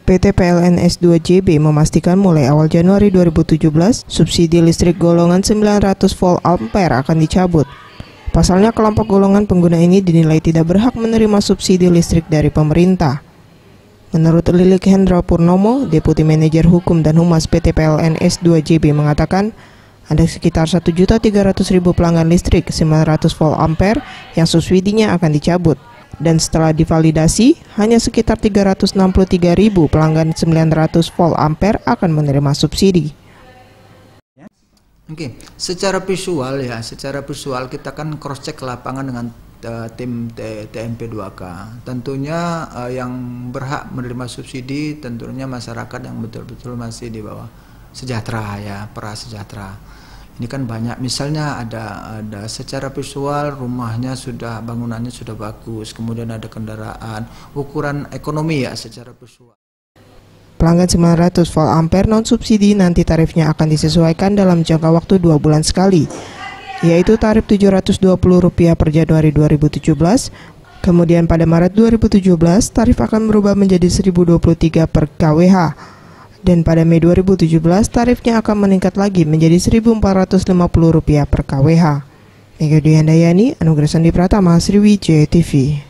PT PLN S2JB memastikan mulai awal Januari 2017, subsidi listrik golongan 900 volt ampere akan dicabut. Pasalnya, kelompok golongan pengguna ini dinilai tidak berhak menerima subsidi listrik dari pemerintah. Menurut Lilik Hendra Purnomo, Deputi Manajer Hukum dan Humas PT PLN S2JB mengatakan, ada sekitar 1.300.000 pelanggan listrik 900 volt ampere yang subsidinya akan dicabut. Dan setelah divalidasi, hanya sekitar 363.000 pelanggan 900 volt ampere akan menerima subsidi. Oke, secara visual kita kan cross check lapangan dengan tim TMP 2K. Tentunya yang berhak menerima subsidi tentunya masyarakat yang betul-betul masih di bawah sejahtera ya, prasejahtera. Ini kan banyak, misalnya ada secara visual rumahnya bangunannya sudah bagus, kemudian ada kendaraan, ukuran ekonomi ya secara visual. Pelanggan 900 volt ampere non subsidi nanti tarifnya akan disesuaikan dalam jangka waktu 2 bulan sekali, yaitu tarif Rp720 per Januari 2017, kemudian pada Maret 2017 tarif akan berubah menjadi Rp1.023 per kWh, dan pada Mei 2017 tarifnya akan meningkat lagi menjadi Rp1.450 per kWh. Mega Dwi Handayani, Anugerah Sandi Pratama, Sriwijaya TV.